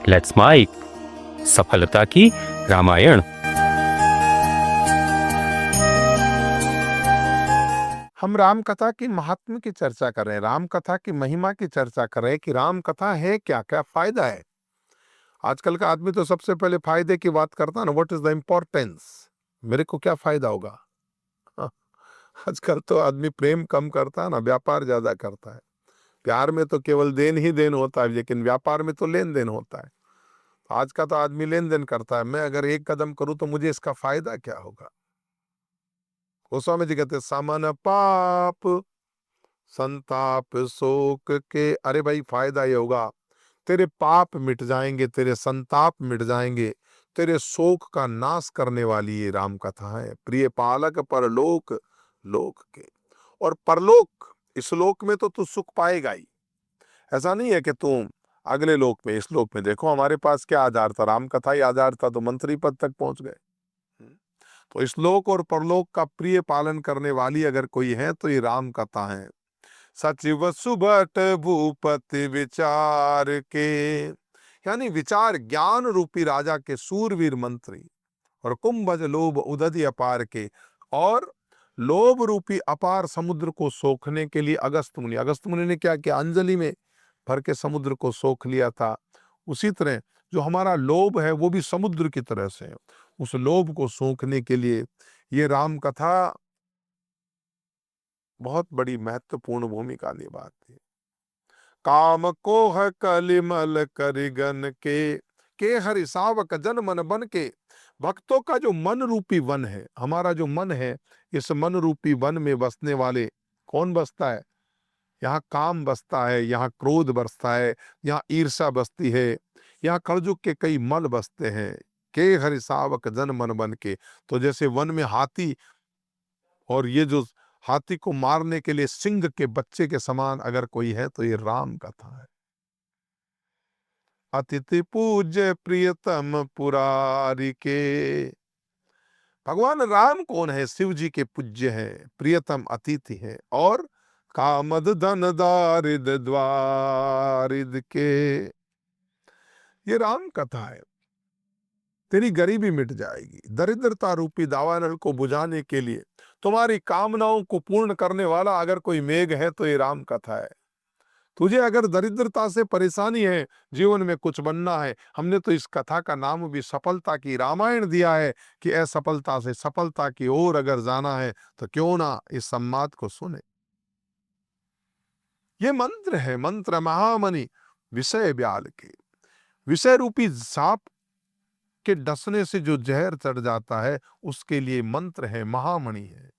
Let's mic सफलता की रामायण। हम राम कथा की महात्म्य की चर्चा कर रहे हैं, राम कथा की महिमा की चर्चा कर रहे हैं कि राम कथा है क्या, क्या फायदा है। आजकल का आदमी तो सबसे पहले फायदे की बात करता है ना, व्हाट इज द इम्पोर्टेंस, मेरे को क्या फायदा होगा। हाँ, आजकल तो आदमी प्रेम कम करता है ना, व्यापार ज्यादा करता है। प्यार में तो केवल देन ही देन होता है, लेकिन व्यापार में तो लेन देन होता है। आज का तो आदमी लेन देन करता है, मैं अगर एक कदम करूं तो मुझे इसका फायदा क्या होगा। गोस्वामी जी कहते सामन पाप संताप शोक के, अरे भाई फायदा ये होगा, तेरे पाप मिट जाएंगे, तेरे संताप मिट जाएंगे, तेरे शोक का नाश करने वाली ये राम कथा है। प्रिय पालक परलोक लोक के, और परलोक इस लोक में तो तू सुख पाएगा ही। ऐसा नहीं है कि तुम अगले लोक में, इस लोक में देखो हमारे पास क्या आधार था, राम कथा ही आधार था तो मंत्री पद तक पहुंच गए। तो इस लोक और परलोक का प्रिय पालन करने वाली अगर कोई है तो ये राम कथा है। सचिव सुबट भूपति विचार के, यानी विचार ज्ञान रूपी राजा के सूरवीर मंत्री, और कुंभज लोभ उदधि अपार के, और लोभ रूपी अपार समुद्र को सोखने के लिए अगस्त मुनि ने क्या किया, अंजलि में भर के समुद्र को सोख लिया था। उसी तरह जो हमारा लोभ है वो भी समुद्र की तरह से है, उस लोभ को सोखने के लिए ये राम कथा बहुत बड़ी महत्वपूर्ण भूमिका निभाती है। काम कोह कलिमल करिगन के हरि सावक जन मन बन के, भक्तों का जो मन रूपी वन है, हमारा जो मन है, इस मन रूपी वन में बसने वाले कौन बसता है, यहाँ काम बसता है, यहाँ क्रोध बसता है, यहाँ ईर्षा बसती है, यहाँ कलजुग के कई मल बसते हैं। के हरि सावक जन मन बन के, तो जैसे वन में हाथी, और ये जो हाथी को मारने के लिए सिंह के बच्चे के समान अगर कोई है तो ये राम कथा है। अतिथि पूज्य प्रियतम पुरारी के, भगवान राम कौन है, शिव जी के पूज्य हैं, प्रियतम अतिथि हैं, और कामद धन दारिद द्वारिद के, ये राम कथा है। तेरी गरीबी मिट जाएगी, दरिद्रता रूपी दावानल को बुझाने के लिए, तुम्हारी कामनाओं को पूर्ण करने वाला अगर कोई मेघ है तो ये राम कथा है। तुझे अगर दरिद्रता से परेशानी है, जीवन में कुछ बनना है, हमने तो इस कथा का नाम भी सफलता की रामायण दिया है कि असफलता से सफलता की ओर अगर जाना है तो क्यों ना इस संवाद को सुने। ये मंत्र है, मंत्र महामणि विषय ब्याल के, विषय रूपी सांप के डसने से जो जहर चढ़ जाता है उसके लिए मंत्र है, महामणि है।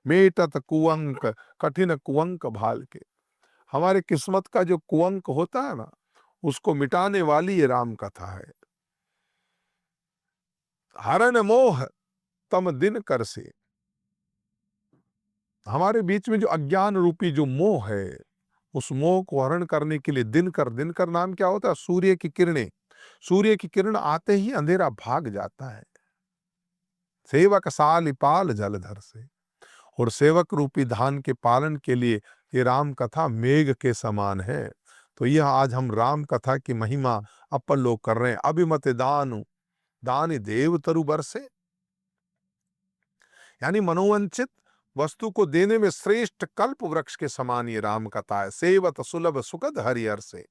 मेटत कुअंक कठिन कुअंक भाल के, हमारे किस्मत का जो कुअंक होता है ना, उसको मिटाने वाली ये राम कथा है। हरण मोह तम दिन कर से, हमारे बीच में जो अज्ञान रूपी जो मोह है, उस मोह को हरण करने के लिए दिन कर नाम क्या होता है, सूर्य की किरणें, सूर्य की किरण आते ही अंधेरा भाग जाता है। सेवक सालिपाल जलधर से, और सेवक रूपी धान के पालन के लिए ये राम कथा मेघ के समान है। तो यह आज हम राम कथा की महिमा अपन लोग कर रहे हैं। अभिमत दानु दान देव तरु बरसे, यानी मनोवंचित वस्तु को देने में श्रेष्ठ कल्प वृक्ष के समान ये राम कथा है। सेवत सुलभ सुखद हरिहर से,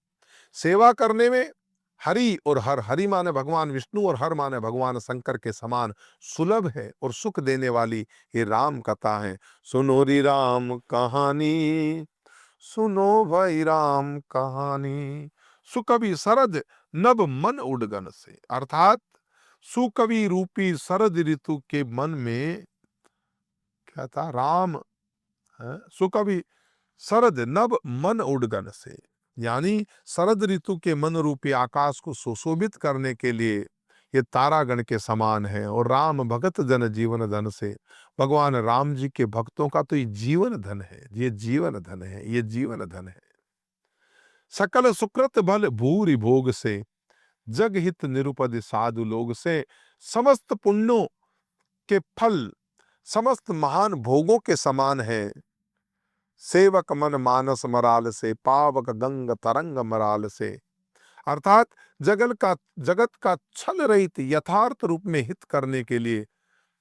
सेवा करने में हरि और हर, हरि माने भगवान विष्णु और हर माने भगवान शंकर के समान सुलभ है और सुख देने वाली ये राम कथा है। सुनो री राम कहानी, सुनो भाई राम कहानी, सुकवि सरद नभ मन उडगन से, अर्थात सुकवि रूपी शरद ऋतु के मन में क्या था, राम है, सुकवि शरद नभ मन उडगन से, यानी शरद ऋतु के मन रूपी आकाश को सुशोभित करने के लिए ये तारागण के समान है। और राम भगत जन जीवन धन से, भगवान राम जी के भक्तों का तो ये जीवन धन है, ये जीवन धन है, ये जीवन धन है। सकल सुकृत बल भूरि भोग से, जग हित निरुपद साधु लोग से, समस्त पुण्यों के फल समस्त महान भोगों के समान है। सेवक मन मानस मराल से, पावक गंग तरंग मराल से, अर्थात जगत का छल रहित यथार्थ रूप में हित करने के लिए।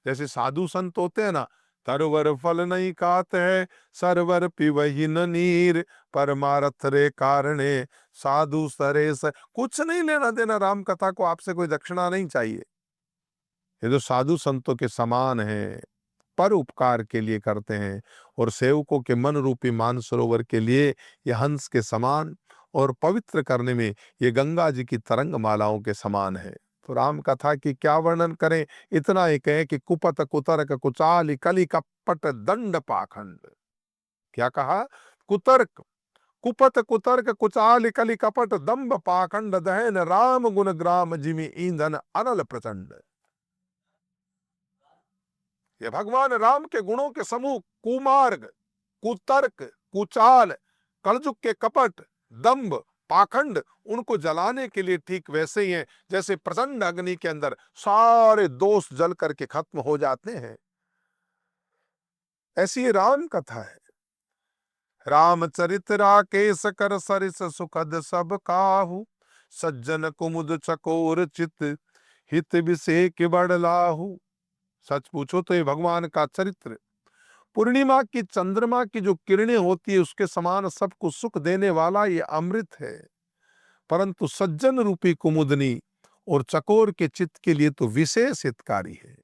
जैसे साधु संत होते हैं ना, तरवर फल नहीं खाते हैं, सरवर पिवही न नीर, परमारथ रे कारणे साधु सरेस। कुछ नहीं लेना देना राम कथा को, आपसे कोई दक्षिणा नहीं चाहिए। ये जो साधु संतों के समान है, पर उपकार के लिए करते हैं, और सेवकों के मन रूपी मानसरोवर के लिए ये हंस के समान, और पवित्र करने में ये गंगा जी की तरंग मालाओं के समान है। तो राम कथा की क्या वर्णन करें, इतना ही कहें कि कुपत कुतर्क कुचाल कलि कपट दंड पाखंड। क्या कहा? कुतर्क, कुपत कुतर्क कुचाल कलि कपट दंभ पाखंड, दहन राम गुण ग्राम जिमि ईंधन अनल प्रचंड। ये भगवान राम के गुणों के समूह कुमार्ग, कुतर्क, कुचाल, कलजुग के कपट, दंभ, पाखंड, उनको जलाने के लिए ठीक वैसे ही हैं जैसे प्रचंड अग्नि के अंदर सारे दोष जल करके खत्म हो जाते हैं। ऐसी ये राम कथा है। रामचरित राकेश कर सरिस सुखद सब काहू, सज्जन कुमुद चकोर चित हित विषेक बड़ लाहू। सच पूछो तो ये भगवान का चरित्र पूर्णिमा की चंद्रमा की जो किरणें होती है उसके समान सबको सुख देने वाला ये अमृत है, परंतु सज्जन रूपी कुमुदनी और चकोर के चित्त के लिए तो विशेष हितकारी है,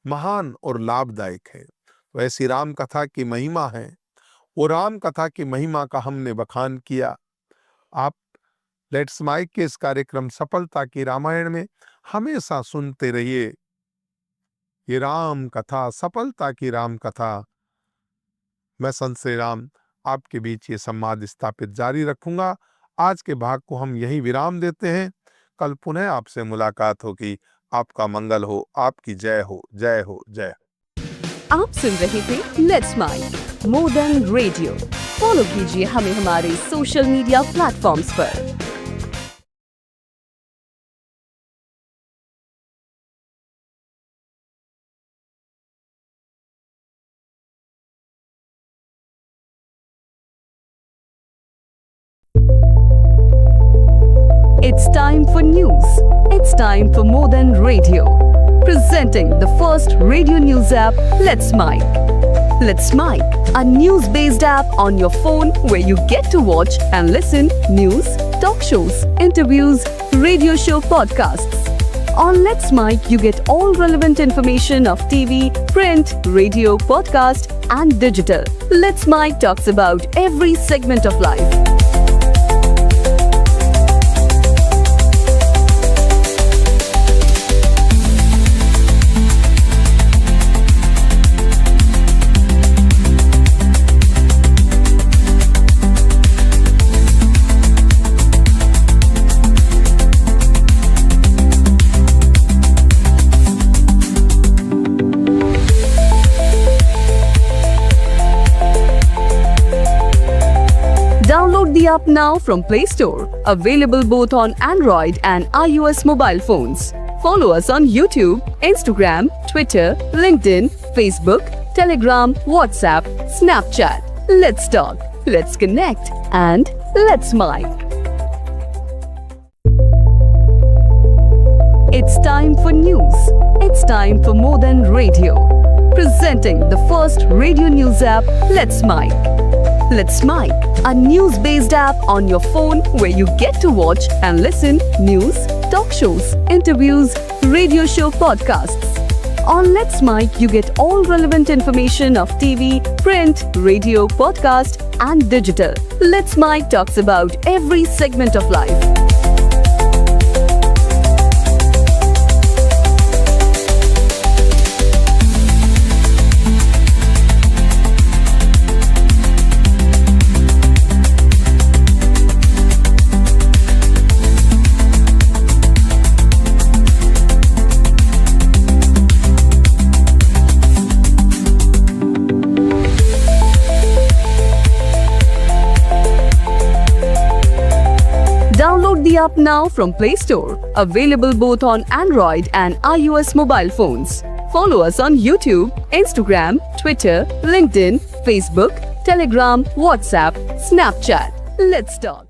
महान और लाभदायक है। तो ऐसी राम कथा की महिमा है। वो राम कथा की महिमा का हमने बखान किया। आप लेट्स माइक के इस कार्यक्रम सफलता की रामायण में हमेशा सुनते रहिए। ये राम कथा, सफलता की राम कथा, मैं संत श्री राम आपके बीच ये संवाद स्थापित जारी रखूंगा। आज के भाग को हम यही विराम देते हैं। कल पुनः आपसे मुलाकात होगी। आपका मंगल हो, आपकी जय हो, जय हो, जय हो। आप सुन रहे थे let's mike more than radio. Follow कीजिए हमें हमारे सोशल मीडिया प्लेटफॉर्म्स पर। It's time for news. It's time for More Than Radio. Presenting the first radio news app, Let's Mic. Let's Mic, a news-based app on your phone where you get to watch and listen news, talk shows, interviews, radio show podcasts. On Let's Mic, you get all relevant information of TV, print, radio, podcast, and digital. Let's Mic talks about every segment of life. Download the app now from Play Store. Available both on Android and iOS mobile phones. Follow us on YouTube, Instagram, Twitter, LinkedIn, Facebook, Telegram, WhatsApp, Snapchat. Let's talk, let's connect, and let's mic. It's time for news. It's time for More Than Radio. Presenting the first radio news app, Let's Mic. Let's Mic, a news-based app on your phone where you get to watch and listen news, talk shows, interviews, radio show podcasts. On Let's Mic, you get all relevant information of TV, print, radio, podcast, and digital. Let's Mic talks about every segment of life. Download the app now from Play Store. Available both on Android and iOS mobile phones. Follow us on YouTube, Instagram, Twitter, LinkedIn, Facebook, Telegram, WhatsApp, Snapchat. Let's talk.